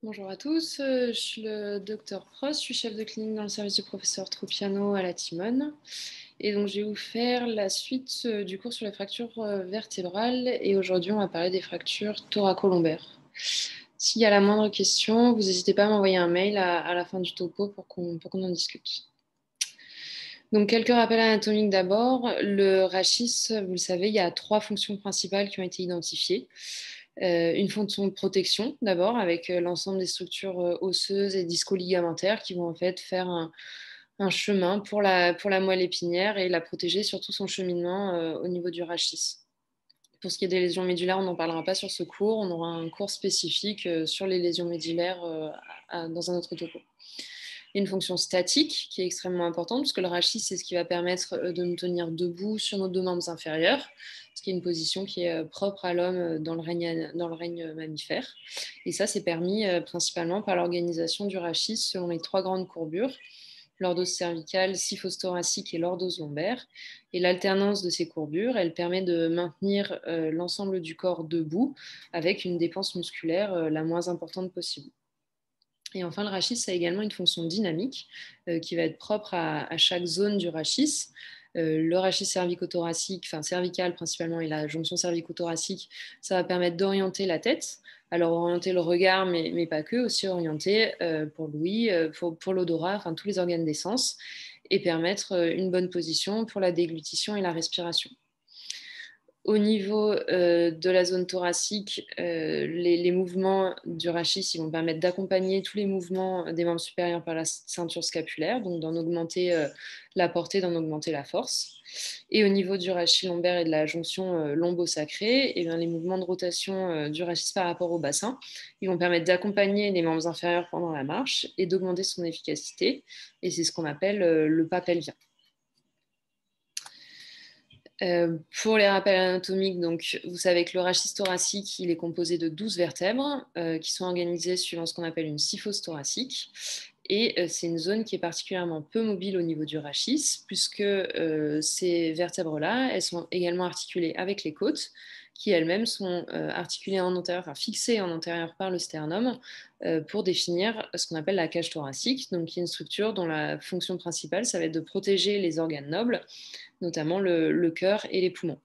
Bonjour à tous, je suis le docteur Prost, je suis chef de clinique dans le service du professeur Tropiano à la Timone. Et donc, je vais vous faire la suite du cours sur les fractures vertébrales. Et aujourd'hui, on va parler des fractures thoracolombaires. S'il y a la moindre question, vous n'hésitez pas à m'envoyer un mail à la fin du topo pour qu'on en discute. Donc, quelques rappels anatomiques d'abord. Le rachis, vous le savez, il y a 3 fonctions principales qui ont été identifiées. Une fonction de protection d'abord, avec l'ensemble des structures osseuses et disco-ligamentaires qui vont en fait faire un chemin pour la moelle épinière et la protéger sur tout son cheminement au niveau du rachis. Pour ce qui est des lésions médulaires, on n'en parlera pas sur ce cours. On aura un cours spécifique sur les lésions médulaires dans un autre topo. Il y a une fonction statique qui est extrêmement importante, parce que le rachis, c'est ce qui va permettre de nous tenir debout sur nos 2 membres inférieurs, ce qui est une position qui est propre à l'homme dans le règne mammifère. Et ça, c'est permis principalement par l'organisation du rachis selon les 3 grandes courbures: lordose cervicale, syphosthoracique et lordose lombaire. Et l'alternance de ces courbures, elle permet de maintenir l'ensemble du corps debout avec une dépense musculaire la moins importante possible. Et enfin, le rachis a également une fonction dynamique qui va être propre à chaque zone du rachis. Le rachis cervico-thoracique, enfin cervical principalement, et la jonction cervico-thoracique, ça va permettre d'orienter la tête. Alors orienter le regard, mais pas que, aussi orienter pour l'ouïe, pour l'odorat, enfin tous les organes des sens, et permettre une bonne position pour la déglutition et la respiration. Au niveau de la zone thoracique, les mouvements du rachis ils vont permettre d'accompagner tous les mouvements des membres supérieurs par la ceinture scapulaire, donc d'en augmenter la portée, d'en augmenter la force. Et au niveau du rachis lombaire et de la jonction lombo-sacrée, eh bien, les mouvements de rotation du rachis par rapport au bassin, ils vont permettre d'accompagner les membres inférieurs pendant la marche et d'augmenter son efficacité. Et c'est ce qu'on appelle le pas pelvien. Pour les rappels anatomiques, donc, vous savez que le rachis thoracique, il est composé de 12 vertèbres qui sont organisées suivant ce qu'on appelle une syphose thoracique. Et c'est une zone qui est particulièrement peu mobile au niveau du rachis, puisque ces vertèbres-là, elles sont également articulées avec les côtes, qui elles-mêmes sont articulées en antérieur, enfin fixées en antérieur par le sternum, pour définir ce qu'on appelle la cage thoracique, donc qui est une structure dont la fonction principale, ça va être de protéger les organes nobles, notamment le cœur et les poumons.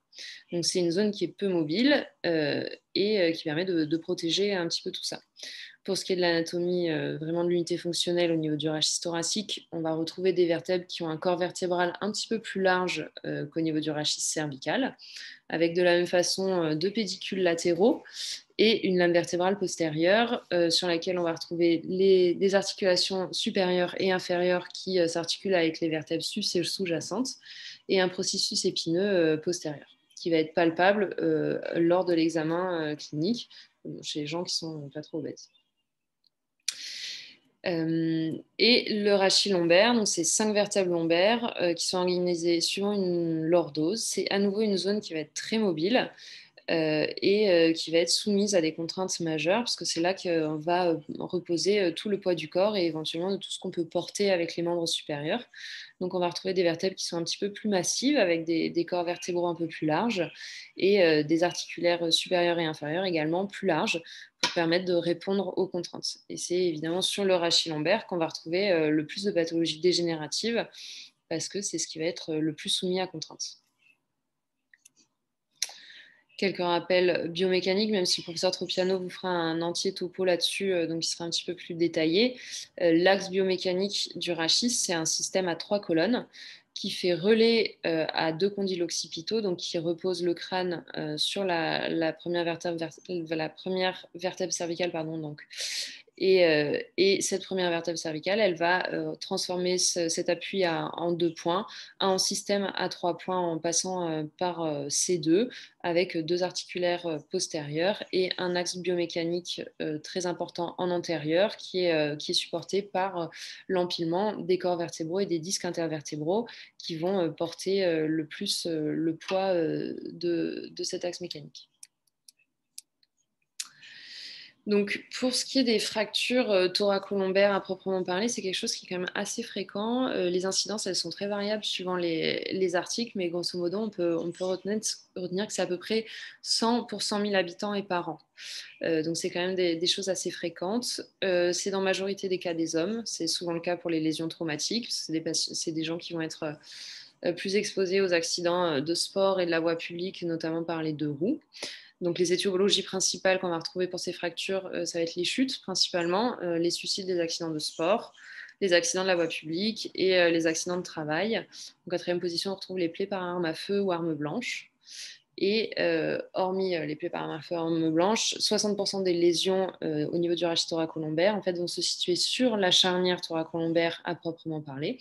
Donc c'est une zone qui est peu mobile et qui permet de protéger un petit peu tout ça. Pour ce qui est de l'anatomie vraiment de l'unité fonctionnelle au niveau du rachis thoracique, on va retrouver des vertèbres qui ont un corps vertébral un petit peu plus large qu'au niveau du rachis cervical, avec de la même façon 2 pédicules latéraux et une lame vertébrale postérieure sur laquelle on va retrouver des articulations supérieures et inférieures qui s'articulent avec les vertèbres sus et sous-jacentes, et un processus épineux postérieur qui va être palpable lors de l'examen clinique chez les gens qui sont pas trop obèses. Et le rachis lombaire, donc c'est 5 vertèbres lombaires qui sont organisées suivant une lordose. C'est à nouveau une zone qui va être très mobile et qui va être soumise à des contraintes majeures, parce que c'est là qu'on va reposer tout le poids du corps et éventuellement de tout ce qu'on peut porter avec les membres supérieurs. Donc on va retrouver des vertèbres qui sont un petit peu plus massives, avec des corps vertébraux un peu plus larges, et des articulaires supérieurs et inférieurs également plus larges, pour permettre de répondre aux contraintes. Et c'est évidemment sur le rachis lombaire qu'on va retrouver le plus de pathologies dégénératives, parce que c'est ce qui va être le plus soumis à contraintes. Quelques rappels biomécaniques, même si le professeur Tropiano vous fera un entier topo là-dessus, donc il sera un petit peu plus détaillé. L'axe biomécanique du rachis, c'est un système à 3 colonnes qui fait relais à 2 condyles occipitaux, donc qui repose le crâne sur la première vertèbre cervicale, pardon, donc. Et cette première vertèbre cervicale, elle va transformer cet appui en 2 points, en système à 3 points en passant par C2, avec 2 articulaires postérieurs et un axe biomécanique très important en antérieur qui est supporté par l'empilement des corps vertébraux et des disques intervertébraux qui vont porter le plus le poids de cet axe mécanique. Donc, pour ce qui est des fractures thoracolombaires à proprement parler, c'est quelque chose qui est quand même assez fréquent. Les incidences, elles sont très variables suivant les articles, mais grosso modo, on peut retenir que c'est à peu près 100 pour 100 000 habitants et par an. Donc, c'est quand même des choses assez fréquentes. C'est dans la majorité des cas des hommes. C'est souvent le cas pour les lésions traumatiques. C'est des gens qui vont être plus exposés aux accidents de sport et de la voie publique, notamment par les deux roues. Donc, les étiologies principales qu'on va retrouver pour ces fractures, ça va être les chutes principalement, les suicides des accidents de sport, les accidents de la voie publique et les accidents de travail. En quatrième position, on retrouve les plaies par arme à feu ou arme blanche. Et hormis les plaies par arme à feu, arme blanche, 60% des lésions au niveau du rachis thoracolombaire en fait, vont se situer sur la charnière thoracolombaire à proprement parler,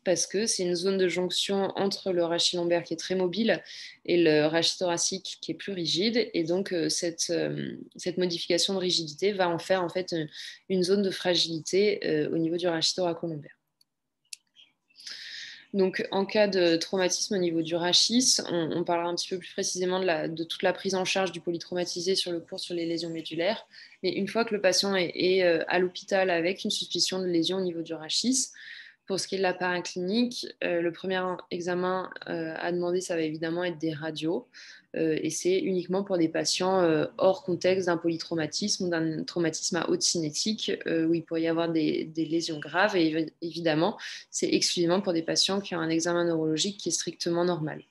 parce que c'est une zone de jonction entre le rachis lombaire qui est très mobile et le rachis thoracique qui est plus rigide. Et donc, cette modification de rigidité va en faire en fait une zone de fragilité au niveau du rachis thoracolombaire. Donc, en cas de traumatisme au niveau du rachis, on parlera un petit peu plus précisément de toute la prise en charge du polytraumatisé sur le cours sur les lésions médulaires. Mais une fois que le patient est à l'hôpital avec une suspicion de lésion au niveau du rachis, pour ce qui est de la paraclinique, le premier examen à demander, ça va évidemment être des radios. Et c'est uniquement pour des patients hors contexte d'un polytraumatisme ou d'un traumatisme à haute cinétique où il pourrait y avoir des lésions graves. Et évidemment, c'est exclusivement pour des patients qui ont un examen neurologique qui est strictement normal.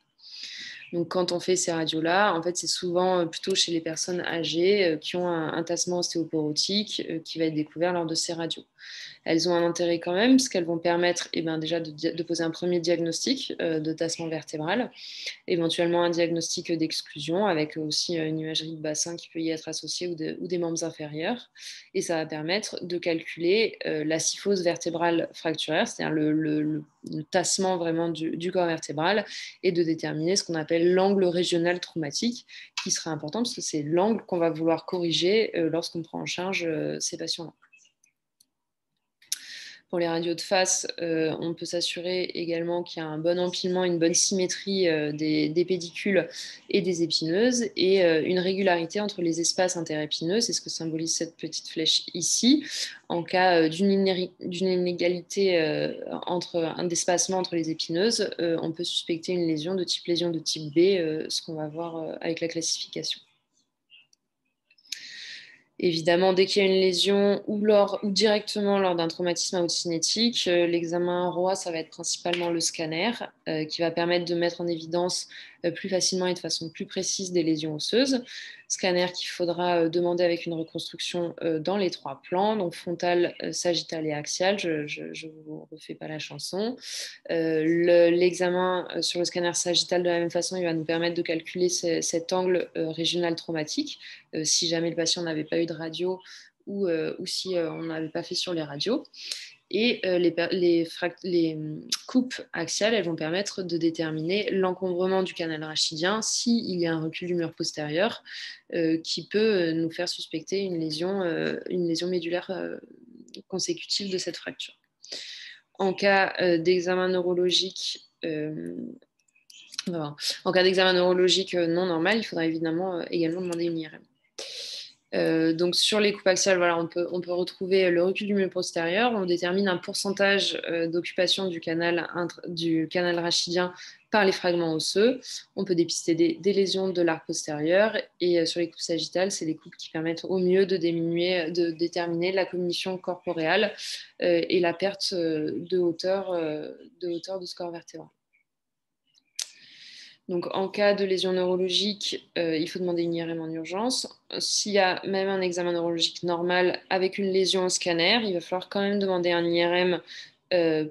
Donc, quand on fait ces radios-là, en fait, c'est souvent plutôt chez les personnes âgées qui ont un tassement ostéoporotique qui va être découvert lors de ces radios. Elles ont un intérêt quand même, parce qu'elles vont permettre déjà de poser un premier diagnostic de tassement vertébral, éventuellement un diagnostic d'exclusion, avec aussi une imagerie de bassin qui peut y être associée ou des membres inférieurs. Et ça va permettre de calculer la syphose vertébrale fracturaire, c'est-à-dire le tassement vraiment du corps vertébral, et de déterminer ce qu'on appelle l'angle régional traumatique, qui sera important, parce que c'est l'angle qu'on va vouloir corriger lorsqu'on prend en charge ces patients-là. Pour les radios de face, on peut s'assurer également qu'il y a un bon empilement, une bonne symétrie des pédicules et des épineuses et une régularité entre les espaces interépineux. C'est ce que symbolise cette petite flèche ici. En cas d'une inégalité d'espacement entre les épineuses, on peut suspecter une lésion de type B, ce qu'on va voir avec la classification. Évidemment, dès qu'il y a une lésion ou directement lors d'un traumatisme à haute cinétique, l'examen ROA, ça va être principalement le scanner qui va permettre de mettre en évidence plus facilement et de façon plus précise des lésions osseuses. Scanner qu'il faudra demander avec une reconstruction dans les 3 plans, donc frontal, sagittal et axial. Je ne vous refais pas la chanson. L'examen sur le scanner sagittal, de la même façon, il va nous permettre de calculer cet angle régional traumatique, si jamais le patient n'avait pas eu de radio ou si on n'avait pas fait sur les radios. Et les coupes axiales, elles vont permettre de déterminer l'encombrement du canal rachidien s'il y a un recul du mur postérieur qui peut nous faire suspecter une lésion médulaire consécutive de cette fracture. En cas d'examen neurologique, non normal, il faudra évidemment également demander une IRM. Donc sur les coupes axiales, voilà, on peut retrouver le recul du mur postérieur. On détermine un pourcentage d'occupation du canal rachidien par les fragments osseux. On peut dépister des lésions de l'arc postérieur. Et sur les coupes sagittales, c'est les coupes qui permettent au mieux de déterminer la cognition corporeale et la perte de hauteur de ce corps vertébral. Donc, en cas de lésion neurologique, il faut demander une IRM en urgence. S'il y a même un examen neurologique normal avec une lésion au scanner, il va falloir quand même demander un IRM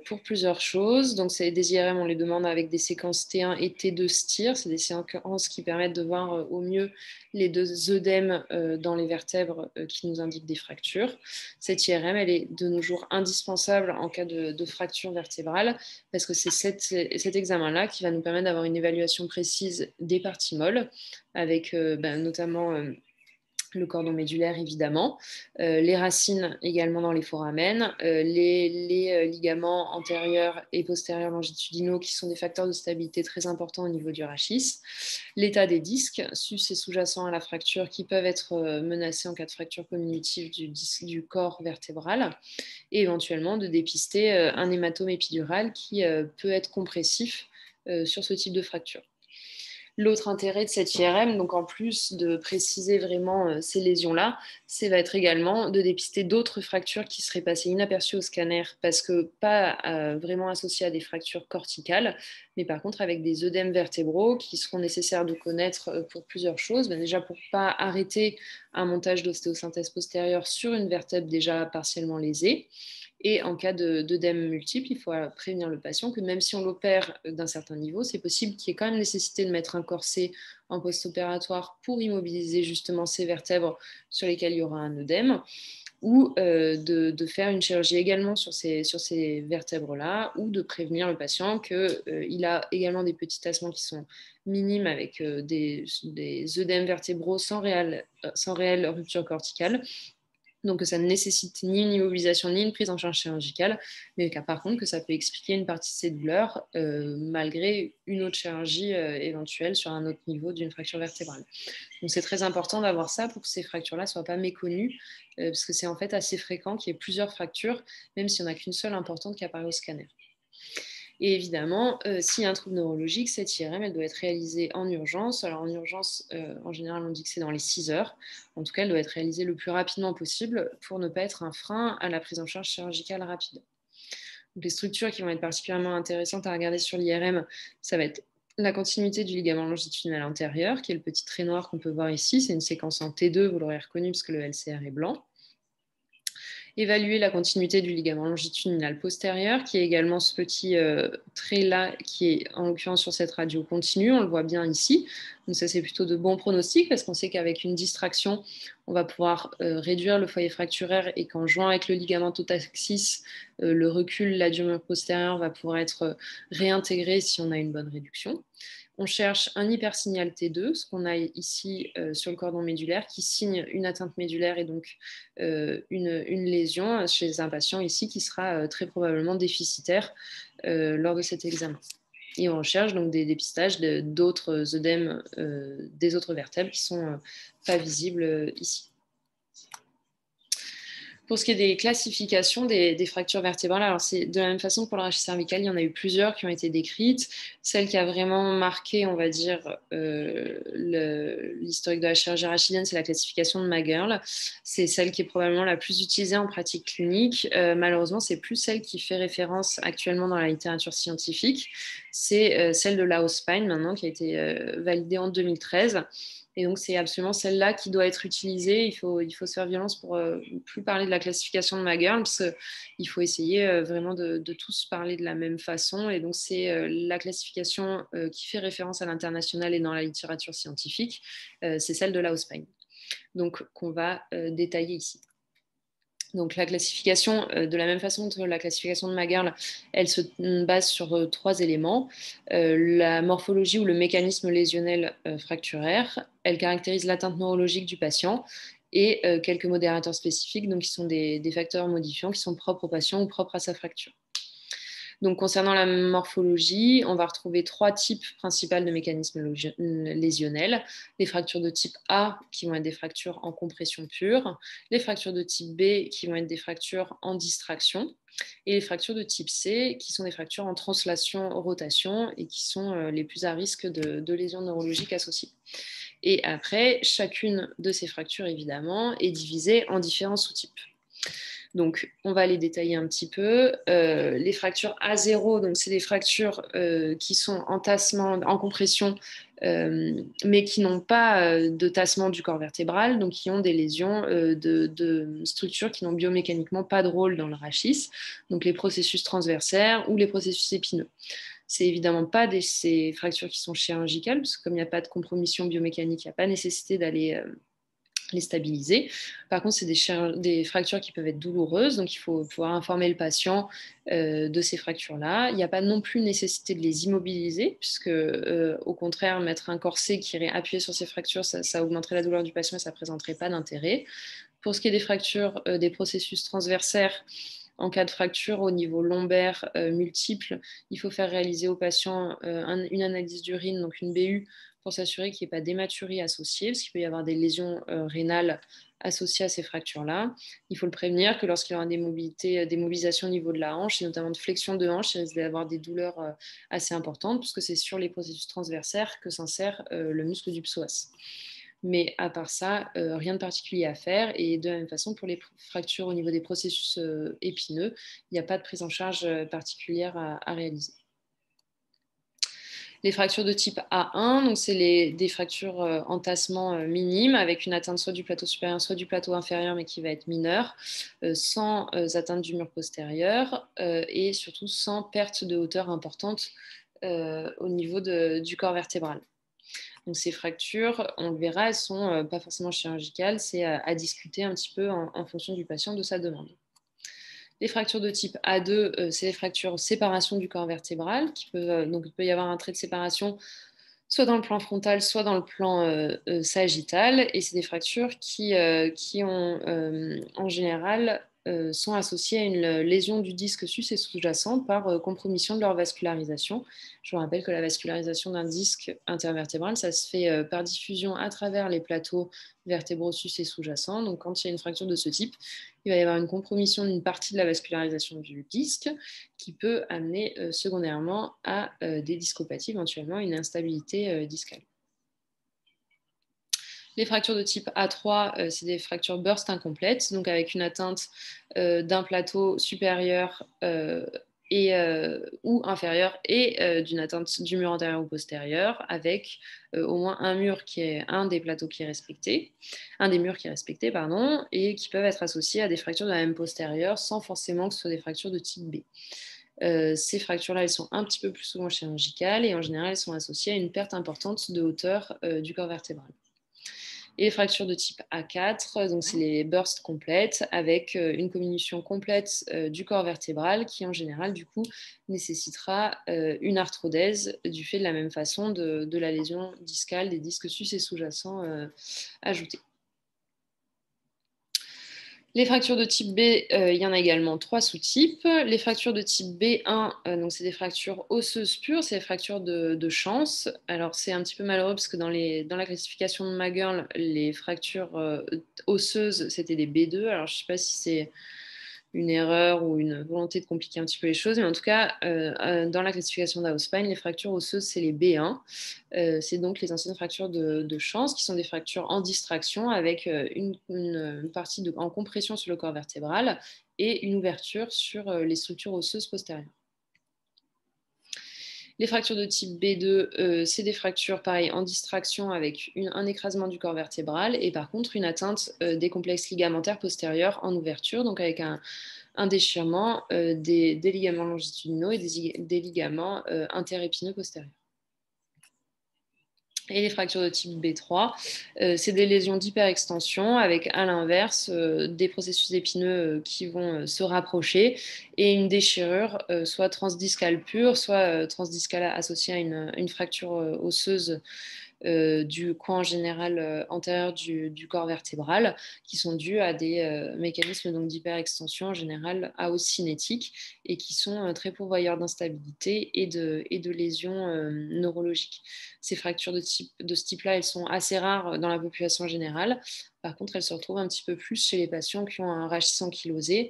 pour plusieurs choses. Donc, des IRM, on les demande avec des séquences T1 et T2 STIR. C'est des séquences qui permettent de voir au mieux les 2 œdèmes dans les vertèbres qui nous indiquent des fractures. Cette IRM, elle est de nos jours indispensable en cas de fracture vertébrale parce que c'est cet examen-là qui va nous permettre d'avoir une évaluation précise des parties molles avec notamment le cordon médulaire évidemment, les racines également dans les foramens, les ligaments antérieurs et postérieurs longitudinaux qui sont des facteurs de stabilité très importants au niveau du rachis, l'état des disques sus et sous-jacents à la fracture qui peuvent être menacés en cas de fracture comminutive du corps vertébral, et éventuellement de dépister un hématome épidural qui peut être compressif sur ce type de fracture. L'autre intérêt de cette IRM, donc en plus de préciser vraiment ces lésions-là, c'est va être également de dépister d'autres fractures qui seraient passées inaperçues au scanner parce que pas vraiment associées à des fractures corticales, mais par contre avec des œdèmes vertébraux qui seront nécessaires de connaître pour plusieurs choses. Déjà pour ne pas arrêter un montage d'ostéosynthèse postérieure sur une vertèbre déjà partiellement lésée. Et en cas d'œdème multiple, il faut prévenir le patient que même si on l'opère d'un certain niveau, c'est possible qu'il y ait quand même nécessité de mettre un corset en post-opératoire pour immobiliser justement ces vertèbres sur lesquelles il y aura un œdème, ou de faire une chirurgie également sur ces vertèbres-là, ou de prévenir le patient qu'il a également des petits tassements qui sont minimes avec des œdèmes vertébraux sans réelle rupture corticale. Donc ça ne nécessite ni une immobilisation ni une prise en charge chirurgicale, mais par contre que ça peut expliquer une partie de ces douleurs malgré une autre chirurgie éventuelle sur un autre niveau d'une fracture vertébrale. Donc c'est très important d'avoir ça pour que ces fractures-là ne soient pas méconnues, parce que c'est en fait assez fréquent qu'il y ait plusieurs fractures, même s'il n'y en a qu'une seule importante qui apparaît au scanner. Et évidemment, s'il y a un trouble neurologique, cette IRM, elle doit être réalisée en urgence. Alors en urgence, en général, on dit que c'est dans les 6 heures. En tout cas, elle doit être réalisée le plus rapidement possible pour ne pas être un frein à la prise en charge chirurgicale rapide. Donc, les structures qui vont être particulièrement intéressantes à regarder sur l'IRM, ça va être la continuité du ligament longitudinal antérieur, qui est le petit trait noir qu'on peut voir ici. C'est une séquence en T2, vous l'aurez reconnu parce que le LCR est blanc. Évaluer la continuité du ligament longitudinal postérieur, qui est également ce petit trait-là, qui est en l'occurrence sur cette radio continue, on le voit bien ici. Donc ça, c'est plutôt de bons pronostics, parce qu'on sait qu'avec une distraction, on va pouvoir réduire le foyer fracturaire, et qu'en jouant avec le ligament thotaxis, le recul ladurure postérieur va pouvoir être réintégré si on a une bonne réduction. On cherche un hypersignal T2, ce qu'on a ici sur le cordon médulaire, qui signe une atteinte médulaire et donc une lésion chez un patient ici qui sera très probablement déficitaire lors de cet examen. Et on recherche donc des dépistages d'autres œdèmes des autres vertèbres qui ne sont pas visibles ici. Pour ce qui est des classifications des fractures vertébrales, alors c'est de la même façon pour le rachis cervical, il y en a eu plusieurs qui ont été décrites. Celle qui a vraiment marqué, on va dire, l'historique de la chirurgie rachidienne, c'est la classification de Magerle. C'est celle qui est probablement la plus utilisée en pratique clinique. Malheureusement, c'est plus celle qui fait référence actuellement dans la littérature scientifique. C'est celle de Laospine maintenant, qui a été validée en 2013. Et donc, c'est absolument celle-là qui doit être utilisée. Il faut se faire violence pour plus parler de la classification de Magerle, parce qu'il faut essayer vraiment de tous parler de la même façon. Et donc, c'est la classification qui fait référence à l'international et dans la littérature scientifique. C'est celle de Laospine, donc qu'on va détailler ici. Donc la classification, de la même façon que la classification de Magerle, elle se base sur 3 éléments. La morphologie ou le mécanisme lésionnel fracturaire, elle caractérise l'atteinte neurologique du patient, et quelques modérateurs spécifiques, donc qui sont des facteurs modifiants qui sont propres au patient ou propres à sa fracture. Donc, concernant la morphologie, on va retrouver 3 types principaux de mécanismes lésionnels. Les fractures de type A, qui vont être des fractures en compression pure, les fractures de type B, qui vont être des fractures en distraction, et les fractures de type C, qui sont des fractures en translation-rotation et qui sont les plus à risque de lésions neurologiques associées. Et après, chacune de ces fractures, évidemment, est divisée en différents sous-types. Donc, on va les détailler un petit peu. Les fractures A0, donc c'est des fractures qui sont en tassement, en compression, mais qui n'ont pas de tassement du corps vertébral, donc qui ont des lésions de structures qui n'ont biomécaniquement pas de rôle dans le rachis, donc les processus transversaires ou les processus épineux. C'est évidemment pas ces fractures qui sont chirurgicales, parce que comme il n'y a pas de compromission biomécanique, il n'y a pas nécessité d'aller les stabiliser. Par contre, c'est des fractures qui peuvent être douloureuses, donc il faut pouvoir informer le patient de ces fractures-là. Il n'y a pas non plus nécessité de les immobiliser, puisque au contraire, mettre un corset qui irait appuyer sur ces fractures, ça augmenterait la douleur du patient et ça ne présenterait pas d'intérêt. Pour ce qui est des fractures des processus transversaires, en cas de fracture au niveau lombaire multiple, il faut faire réaliser au patient une analyse d'urine, donc une BU, pour s'assurer qu'il n'y ait pas d'hématurie associée, parce qu'il peut y avoir des lésions rénales associées à ces fractures-là. Il faut le prévenir que lorsqu'il y aura des mobilisations au niveau de la hanche, et notamment de flexion de hanche, il risque d'avoir des douleurs assez importantes, puisque c'est sur les processus transversaires que s'insère le muscle du psoas. Mais à part ça, rien de particulier à faire. Et de la même façon, pour les fractures au niveau des processus épineux, il n'y a pas de prise en charge particulière à réaliser. Les fractures de type A1, donc c'est des fractures entassement minimes avec une atteinte soit du plateau supérieur, soit du plateau inférieur, mais qui va être mineure, sans atteinte du mur postérieur et surtout sans perte de hauteur importante au niveau du corps vertébral. Donc ces fractures, on le verra, elles ne sont pas forcément chirurgicales, c'est à discuter un petit peu en fonction du patient, de sa demande. Les fractures de type A2, c'est les fractures séparation du corps vertébral. Donc il peut y avoir un trait de séparation soit dans le plan frontal, soit dans le plan sagittal. Et c'est des fractures qui ont en général sont associées à une lésion du disque sus et sous-jacent par compromission de leur vascularisation. Je vous rappelle que la vascularisation d'un disque intervertébral, ça se fait par diffusion à travers les plateaux vertébraux sus et sous-jacents. Donc quand il y a une fracture de ce type, il va y avoir une compromission d'une partie de la vascularisation du disque qui peut amener secondairement à des discopathies, éventuellement une instabilité discale. Les fractures de type A3, c'est des fractures burst incomplètes, donc avec une atteinte d'un plateau supérieur ou inférieur et d'une atteinte du mur antérieur ou postérieur, avec au moins un des plateaux qui est respecté, un des murs qui est respecté, pardon, et qui peuvent être associés à des fractures de la même postérieure, sans forcément que ce soit des fractures de type B. Ces fractures-là, elles sont un petit peu plus souvent chirurgicales et en général, elles sont associées à une perte importante de hauteur du corps vertébral. Et les fractures de type A4, donc c'est les bursts complètes avec une comminution complète du corps vertébral qui en général du coup nécessitera une arthrodèse du fait de la même façon de la lésion discale des disques sus et sous-jacents ajoutés. Les fractures de type B, il y en a également 3 sous-types. Les fractures de type B1, donc c'est des fractures osseuses pures, c'est des fractures de chance. Alors c'est un petit peu malheureux parce que dans la classification de Magirl, les fractures osseuses, c'était des B2. Alors je ne sais pas si c'est une erreur ou une volonté de compliquer un petit peu les choses, mais en tout cas, dans la classification d'Haussbein, les fractures osseuses, c'est les B1. C'est donc les anciennes fractures de chance, qui sont des fractures en distraction avec une partie en compression sur le corps vertébral et une ouverture sur les structures osseuses postérieures. Les fractures de type B2, c'est des fractures, pareil, en distraction avec un écrasement du corps vertébral et par contre une atteinte des complexes ligamentaires postérieurs en ouverture, donc avec un déchirement des ligaments longitudinaux et des ligaments interépineux postérieurs. Et les fractures de type B3, c'est des lésions d'hyperextension avec à l'inverse des processus épineux qui vont se rapprocher et une déchirure soit transdiscale pure, soit transdiscale associée à une fracture osseuse du coin général antérieur du corps vertébral, qui sont dus à des mécanismes d'hyperextension en général à hausse cinétique et qui sont très pourvoyeurs d'instabilité et de lésions neurologiques. Ces fractures de ce type-là, elles sont assez rares dans la population générale. Par contre, elles se retrouvent un petit peu plus chez les patients qui ont un rachis ankylosé,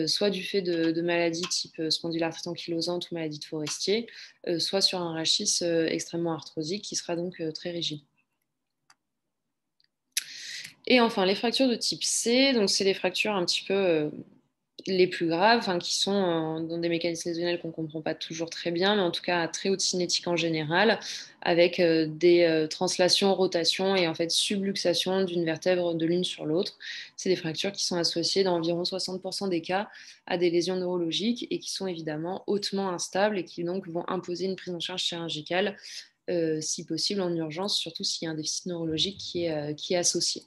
soit du fait de maladies type spondylarthrite ankylosante ou maladie de Forestier, soit sur un rachis extrêmement arthrosique qui sera donc très rigide. Et enfin, les fractures de type C, donc c'est les fractures un petit peu les plus graves, qui sont dans des mécanismes lésionnels qu'on ne comprend pas toujours très bien, mais en tout cas à très haute cinétique en général, avec des translations, rotations et en fait subluxation d'une vertèbre de l'une sur l'autre. C'est des fractures qui sont associées dans environ 60% des cas à des lésions neurologiques et qui sont évidemment hautement instables et qui donc vont imposer une prise en charge chirurgicale, si possible en urgence, surtout s'il y a un déficit neurologique qui est associé.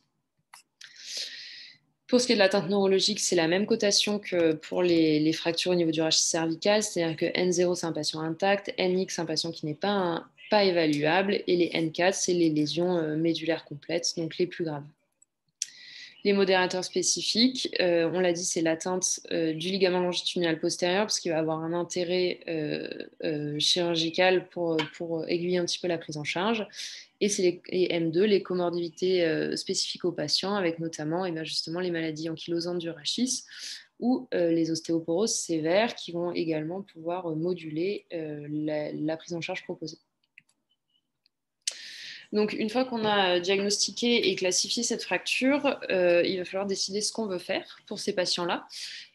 Pour ce qui est de l'atteinte neurologique, c'est la même cotation que pour les fractures au niveau du rachis cervical, c'est-à-dire que N0, c'est un patient intact, NX, c'est un patient qui n'est pas évaluable, et les N4, c'est les lésions médulaires complètes, donc les plus graves. Les modérateurs spécifiques, on l'a dit, c'est l'atteinte du ligament longitudinal postérieur, parce qu'il va avoir un intérêt chirurgical pour aiguiller un petit peu la prise en charge. Et c'est les M2, les comorbidités spécifiques aux patients, avec notamment justement les maladies ankylosantes du rachis ou les ostéoporoses sévères qui vont également pouvoir moduler la prise en charge proposée. Donc, une fois qu'on a diagnostiqué et classifié cette fracture, il va falloir décider ce qu'on veut faire pour ces patients-là.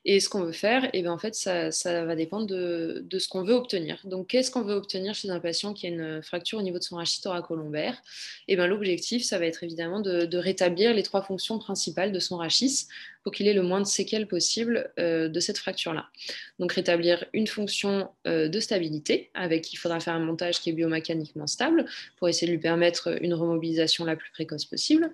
Et ce qu'on veut faire, en fait, ça va dépendre de ce qu'on veut obtenir. Donc, qu'est-ce qu'on veut obtenir chez un patient qui a une fracture au niveau de son rachis thoracolombaire? L'objectif, ça va être évidemment de rétablir les 3 fonctions principales de son rachis pour qu'il ait le moins de séquelles possible de cette fracture-là. Donc, rétablir une fonction de stabilité, avec il faudra faire un montage qui est biomécaniquement stable pour essayer de lui permettre une remobilisation la plus précoce possible.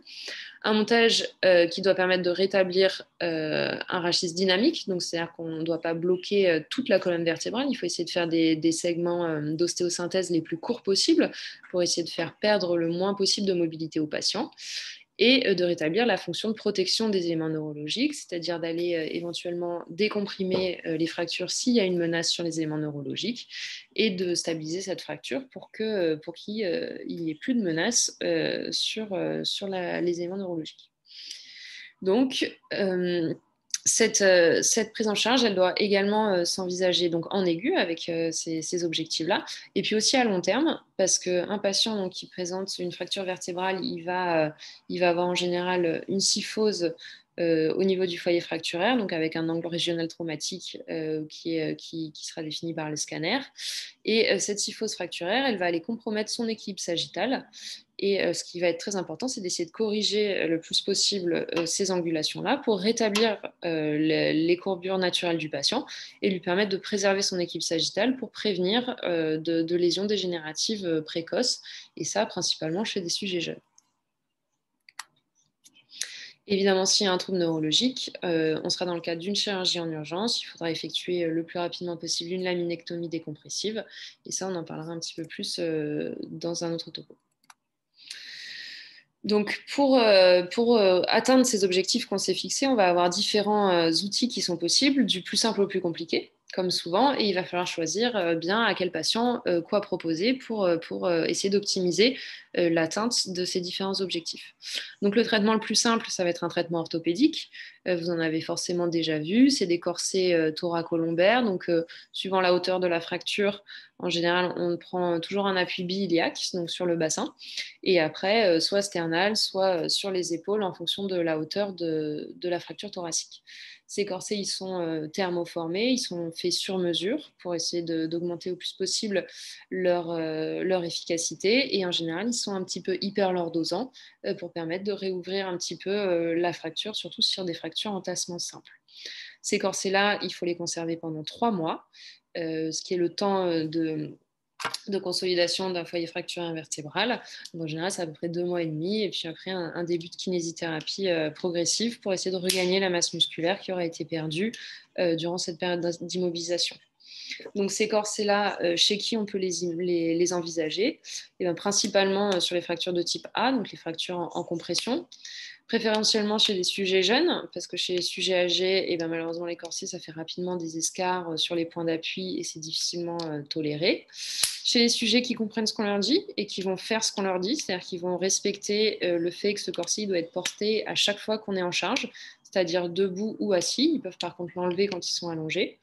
Un montage qui doit permettre de rétablir un rachis dynamique, donc c'est-à-dire qu'on ne doit pas bloquer toute la colonne vertébrale, il faut essayer de faire des segments d'ostéosynthèse les plus courts possibles pour essayer de faire perdre le moins possible de mobilité au patient, et de rétablir la fonction de protection des éléments neurologiques, c'est-à-dire d'aller éventuellement décomprimer les fractures s'il y a une menace sur les éléments neurologiques, et de stabiliser cette fracture pour qu'il n'y ait plus de menace sur les éléments neurologiques. Donc, cette prise en charge, elle doit également s'envisager donc en aigu avec ces objectifs-là, et puis aussi à long terme, parce qu'un patient donc, qui présente une fracture vertébrale, il va avoir en général une kyphose au niveau du foyer fracturaire, donc avec un angle régional traumatique qui sera défini par le scanner. Et cette kyphose fracturaire, elle va aller compromettre son équilibre sagittal. Et ce qui va être très important, c'est d'essayer de corriger le plus possible ces angulations-là pour rétablir les courbures naturelles du patient et lui permettre de préserver son équilibre sagittal pour prévenir de lésions dégénératives précoces, et ça principalement chez des sujets jeunes. Évidemment, s'il y a un trouble neurologique, on sera dans le cadre d'une chirurgie en urgence. Il faudra effectuer le plus rapidement possible une laminectomie décompressive. Et ça, on en parlera un petit peu plus dans un autre topo. Donc, pour atteindre ces objectifs qu'on s'est fixés, on va avoir différents outils qui sont possibles, du plus simple au plus compliqué, comme souvent, et il va falloir choisir bien à quel patient quoi proposer pour essayer d'optimiser l'atteinte de ces différents objectifs. Donc, le traitement le plus simple, ça va être un traitement orthopédique. Vous en avez forcément déjà vu, c'est des corsets thoracolombaires. Donc, suivant la hauteur de la fracture, en général, on prend toujours un appui bi-iliaque, donc sur le bassin, et après, soit sternal, soit sur les épaules en fonction de la hauteur de la fracture thoracique. Ces corsets, ils sont thermoformés, ils sont faits sur mesure pour essayer d'augmenter au plus possible leur efficacité, et en général, ils sont un petit peu hyperlordosants pour permettre de réouvrir un petit peu la fracture, surtout sur des fractures entassement simples. Ces corsets-là, il faut les conserver pendant 3 mois, ce qui est le temps de consolidation d'un foyer fracturé vertébral. En général, c'est à peu près 2 mois et demi, et puis après un début de kinésithérapie progressive pour essayer de regagner la masse musculaire qui aura été perdue durant cette période d'immobilisation. Donc ces corsets-là, chez qui on peut les envisager? Principalement sur les fractures de type A, donc les fractures en compression, préférentiellement chez des sujets jeunes, parce que chez les sujets âgés, malheureusement les corsets, ça fait rapidement des escarres sur les points d'appui et c'est difficilement toléré. Chez les sujets qui comprennent ce qu'on leur dit et qui vont faire ce qu'on leur dit, c'est-à-dire qu'ils vont respecter le fait que ce corset doit être porté à chaque fois qu'on est en charge, c'est-à-dire debout ou assis. Ils peuvent par contre l'enlever quand ils sont allongés.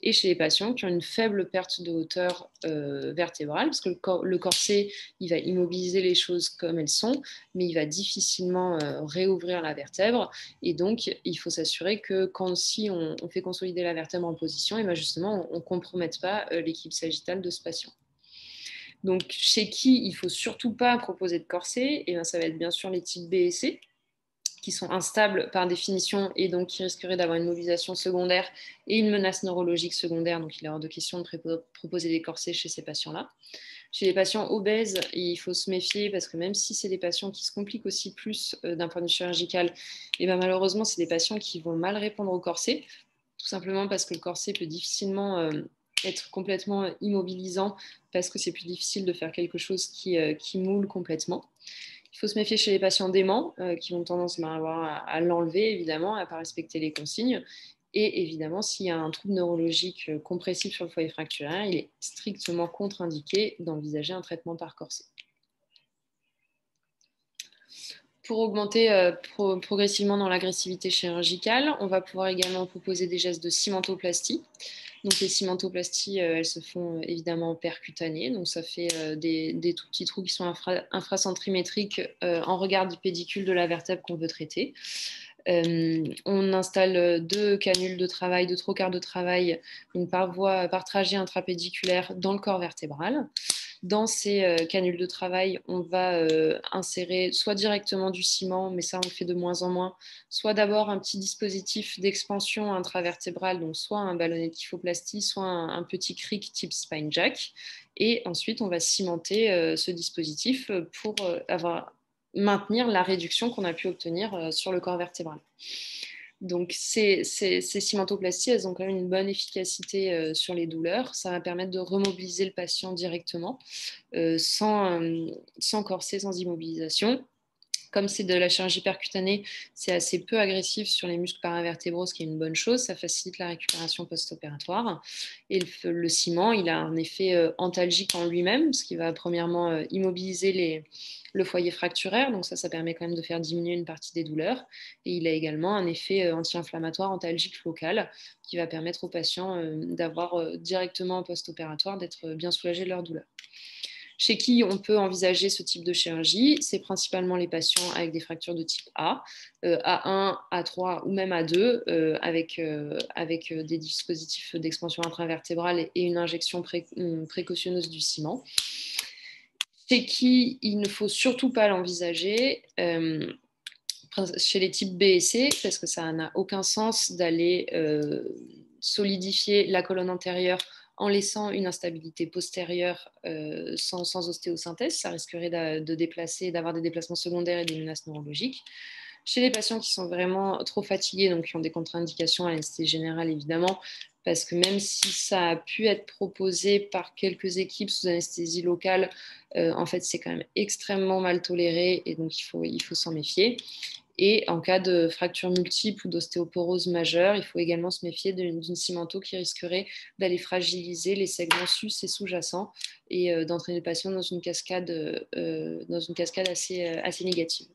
Et chez les patients qui ont une faible perte de hauteur vertébrale, parce que le corset, il va immobiliser les choses comme elles sont, mais il va difficilement réouvrir la vertèbre. Et donc, il faut s'assurer que si on fait consolider la vertèbre en position, justement, on ne compromette pas l'équilibre sagittal de ce patient. Donc, chez qui il ne faut surtout pas proposer de corset, ça va être bien sûr les types B et C, qui sont instables par définition et donc qui risqueraient d'avoir une mobilisation secondaire et une menace neurologique secondaire. Donc, il est hors de question de proposer des corsets chez ces patients-là. Chez les patients obèses, il faut se méfier parce que même si c'est des patients qui se compliquent aussi plus d'un point de vue chirurgical, et ben malheureusement, c'est des patients qui vont mal répondre au corset, tout simplement parce que le corset peut difficilement être complètement immobilisant parce que c'est plus difficile de faire quelque chose qui moule complètement. Il faut se méfier chez les patients déments qui ont tendance à l'enlever, évidemment, à ne pas respecter les consignes. Et évidemment, s'il y a un trouble neurologique compressif sur le foyer fracturaire, il est strictement contre-indiqué d'envisager un traitement par corset. Pour augmenter progressivement dans l'agressivité chirurgicale, on va pouvoir également proposer des gestes de cimentoplastie. Donc les cimentoplasties, elles se font évidemment percutanées. Donc ça fait des tout petits trous qui sont infracentrimétriques en regard du pédicule de la vertèbre qu'on veut traiter. On installe 2 canules de travail, 2 trocars de travail, donc par trajet intrapédiculaire dans le corps vertébral. Dans ces canules de travail, on va insérer soit directement du ciment, mais ça on le fait de moins en moins, soit d'abord un petit dispositif d'expansion intravertébrale, donc soit un ballonnet de kyphoplastie, soit un petit cric type spine jack. Et ensuite, on va cimenter ce dispositif pour maintenir la réduction qu'on a pu obtenir sur le corps vertébral. Donc, ces cimentoplasties, elles ont quand même une bonne efficacité sur les douleurs. Ça va permettre de remobiliser le patient directement, sans corset, sans immobilisation. Comme c'est de la chirurgie percutanée, c'est assez peu agressif sur les muscles paravertébraux, ce qui est une bonne chose. Ça facilite la récupération post-opératoire. Et le ciment, il a un effet antalgique en lui-même, ce qui va premièrement immobiliser le foyer fracturaire. Donc ça permet quand même de faire diminuer une partie des douleurs. Et il a également un effet anti-inflammatoire antalgique local qui va permettre aux patients d'avoir directement post-opératoire d'être bien soulagés de leur douleur. Chez qui on peut envisager ce type de chirurgie, c'est principalement les patients avec des fractures de type A, A1, A3 ou même A2, avec des dispositifs d'expansion intravertébrale et une injection précautionneuse du ciment. Chez qui il ne faut surtout pas l'envisager, chez les types B et C, parce que ça n'a aucun sens d'aller solidifier la colonne antérieure en laissant une instabilité postérieure sans ostéosynthèse. Ça risquerait d'avoir des déplacements secondaires et des menaces neurologiques. Chez les patients qui sont vraiment trop fatigués, donc qui ont des contre-indications à l'anesthésie générale, évidemment, parce que même si ça a pu être proposé par quelques équipes sous anesthésie locale, en fait, c'est quand même extrêmement mal toléré et donc il faut s'en méfier. Et en cas de fracture multiple ou d'ostéoporose majeure, il faut également se méfier d'une cimento qui risquerait d'aller fragiliser les segments sus et sous-jacents et d'entraîner le patient dans une cascade assez négative.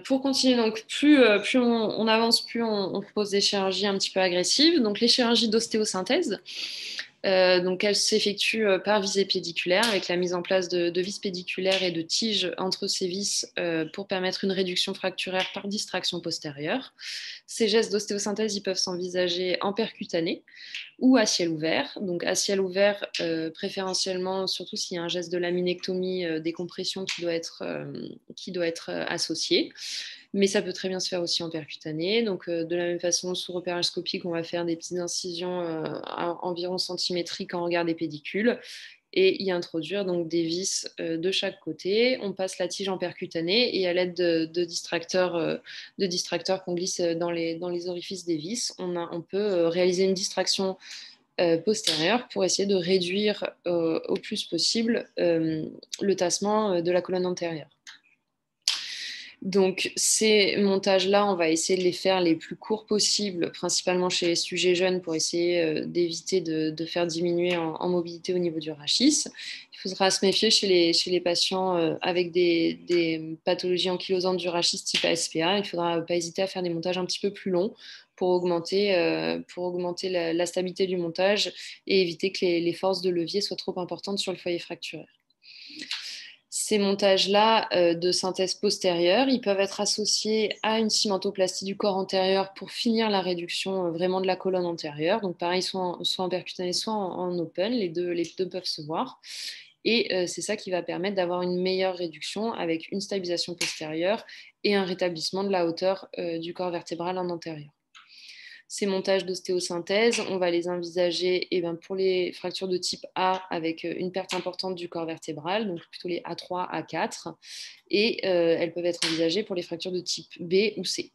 Pour continuer, donc plus on avance, plus on propose des chirurgies un petit peu agressives. Donc les chirurgies d'ostéosynthèse, donc elles s'effectuent par visée pédiculaire avec la mise en place de vis pédiculaires et de tiges entre ces vis pour permettre une réduction fracturaire par distraction postérieure. Ces gestes d'ostéosynthèse, ils peuvent s'envisager en percutané ou à ciel ouvert. Donc à ciel ouvert, préférentiellement, surtout s'il y a un geste de laminectomie, décompression qui doit être associé. Mais ça peut très bien se faire aussi en percutané. Donc de la même façon, sous repérage scopique, on va faire des petites incisions environ centimétriques en regard des pédicules et y introduire donc des vis de chaque côté. On passe la tige en percutané et à l'aide de distracteurs qu'on glisse dans les orifices des vis, on peut réaliser une distraction postérieure pour essayer de réduire au plus possible le tassement de la colonne antérieure. Donc ces montages-là, on va essayer de les faire les plus courts possibles, principalement chez les sujets jeunes pour essayer d'éviter de faire diminuer en mobilité au niveau du rachis. Il faudra se méfier chez les patients avec des pathologies ankylosantes du rachis type ASPA. Il ne faudra pas hésiter à faire des montages un petit peu plus longs pour augmenter la stabilité du montage et éviter que les forces de levier soient trop importantes sur le foyer fracturaire. Ces montages-là de synthèse postérieure, ils peuvent être associés à une cimentoplastie du corps antérieur pour finir la réduction vraiment de la colonne antérieure. Donc pareil, soit en percutané, soit en open, les deux peuvent se voir. Et c'est ça qui va permettre d'avoir une meilleure réduction avec une stabilisation postérieure et un rétablissement de la hauteur du corps vertébral en antérieur. Ces montages d'ostéosynthèse, on va les envisager pour les fractures de type A avec une perte importante du corps vertébral, donc plutôt les A3, A4, et elles peuvent être envisagées pour les fractures de type B ou C.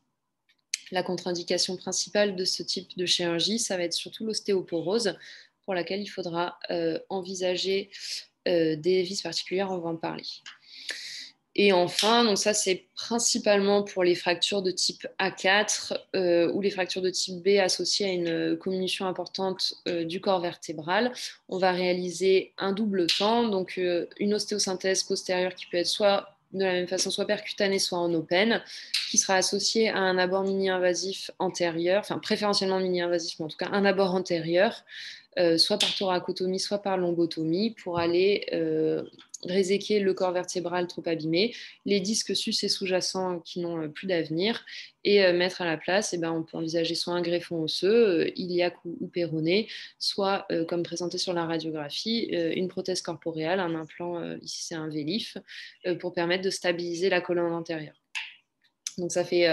La contre-indication principale de ce type de chirurgie, ça va être surtout l'ostéoporose, pour laquelle il faudra envisager des vis particulières, on va en parler. Et enfin, donc ça c'est principalement pour les fractures de type A4 ou les fractures de type B associées à une comminution importante du corps vertébral. On va réaliser un double temps, donc une ostéosynthèse postérieure qui peut être soit de la même façon, soit percutanée, soit en open, qui sera associée à un abord mini-invasif antérieur, enfin préférentiellement mini-invasif, mais en tout cas un abord antérieur, soit par thoracotomie, soit par lombotomie, pour aller réséquer le corps vertébral trop abîmé, les disques sus et sous-jacents qui n'ont plus d'avenir, et mettre à la place, on peut envisager soit un greffon osseux, iliaque ou péroné, soit, comme présenté sur la radiographie, une prothèse corporéale, un implant, ici c'est un vélif, pour permettre de stabiliser la colonne antérieure. Donc ça fait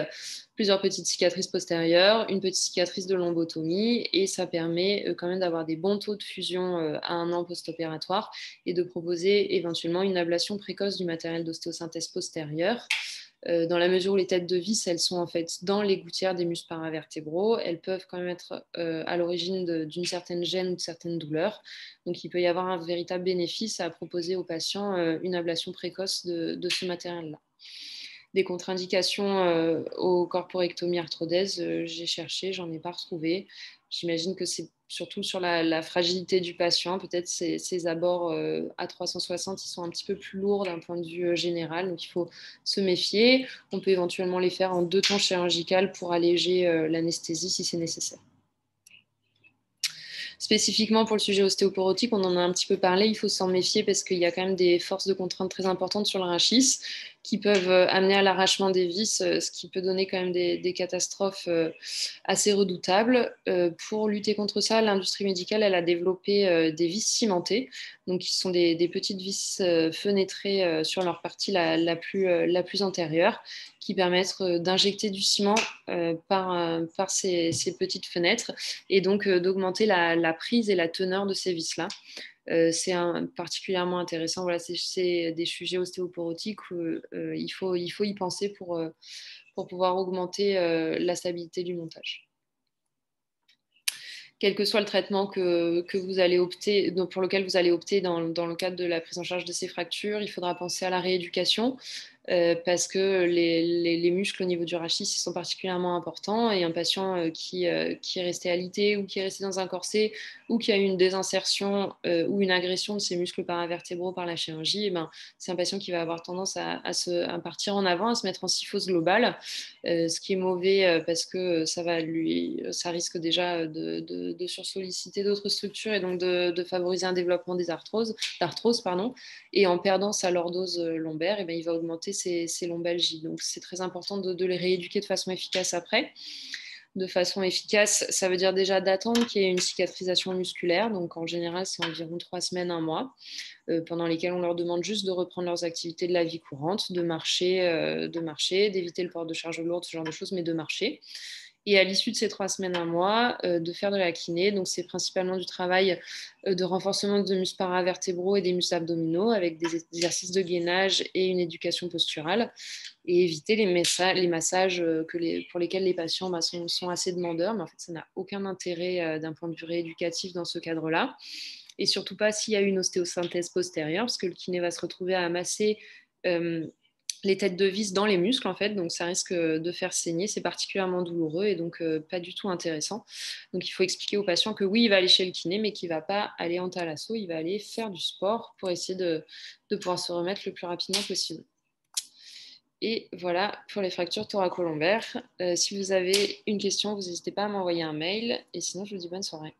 plusieurs petites cicatrices postérieures, une petite cicatrice de lombotomie, et ça permet quand même d'avoir des bons taux de fusion à un an post-opératoire et de proposer éventuellement une ablation précoce du matériel d'ostéosynthèse postérieure. Dans la mesure où les têtes de vis, elles sont en fait dans les gouttières des muscles paravertébraux, elles peuvent quand même être à l'origine d'une certaine gêne ou de certaines douleurs. Donc il peut y avoir un véritable bénéfice à proposer aux patients une ablation précoce de ce matériel-là. Des contre-indications aux corporectomies arthrodèses, j'ai cherché, j'en ai pas retrouvé. J'imagine que c'est surtout sur la fragilité du patient. Peut-être ces abords à 360, ils sont un petit peu plus lourds d'un point de vue général, donc il faut se méfier. On peut éventuellement les faire en 2 temps chirurgical pour alléger l'anesthésie si c'est nécessaire. Spécifiquement pour le sujet ostéoporotique, on en a un petit peu parlé, il faut s'en méfier parce qu'il y a quand même des forces de contrainte très importantes sur le rachis qui peuvent amener à l'arrachement des vis, ce qui peut donner quand même des catastrophes assez redoutables. Pour lutter contre ça, l'industrie médicale, elle a développé des vis cimentées, donc qui sont des petites vis fenêtrées sur leur partie la plus antérieure, qui permettent d'injecter du ciment par ces petites fenêtres et donc d'augmenter la prise et la teneur de ces vis-là. C'est particulièrement intéressant. Voilà, c'est des sujets ostéoporotiques où il faut y penser pour pouvoir augmenter la stabilité du montage. Quel que soit le traitement que vous allez opter, pour lequel vous allez opter dans le cadre de la prise en charge de ces fractures, il faudra penser à la rééducation. Parce que les muscles au niveau du rachis ils sont particulièrement importants, et un patient qui est resté alité ou qui est resté dans un corset ou qui a eu une désinsertion ou une agression de ses muscles paravertébraux par la chirurgie, c'est un patient qui va avoir tendance à partir en avant, à se mettre en syphose globale, ce qui est mauvais parce que ça risque déjà de sursolliciter d'autres structures et donc de favoriser un développement d'arthrose, et en perdant sa lordose lombaire, il va augmenter ses lombalgies. Donc c'est très important de les rééduquer de façon efficace après. De façon efficace, ça veut dire déjà d'attendre qu'il y ait une cicatrisation musculaire. Donc en général, c'est environ 3 semaines, 1 mois, pendant lesquelles on leur demande juste de reprendre leurs activités de la vie courante, de marcher, d'éviter le port de charge lourde, ce genre de choses, mais de marcher. Et à l'issue de ces 3 semaines, 1 mois, de faire de la kiné. Donc, c'est principalement du travail de renforcement de muscles paravertébraux et des muscles abdominaux avec des exercices de gainage et une éducation posturale. Et éviter les massages pour lesquels les patients sont assez demandeurs. Mais en fait, ça n'a aucun intérêt d'un point de vue rééducatif dans ce cadre-là. Et surtout pas s'il y a une ostéosynthèse postérieure, parce que le kiné va se retrouver à amasser les têtes de vis dans les muscles, en fait, donc ça risque de faire saigner, c'est particulièrement douloureux et donc pas du tout intéressant. Donc il faut expliquer au patient que oui, il va aller chez le kiné, mais qu'il ne va pas aller en thalasso, il va aller faire du sport pour essayer de pouvoir se remettre le plus rapidement possible. Et voilà pour les fractures thoracolombaires. Si vous avez une question, vous n'hésitez pas à m'envoyer un mail, et sinon je vous dis bonne soirée.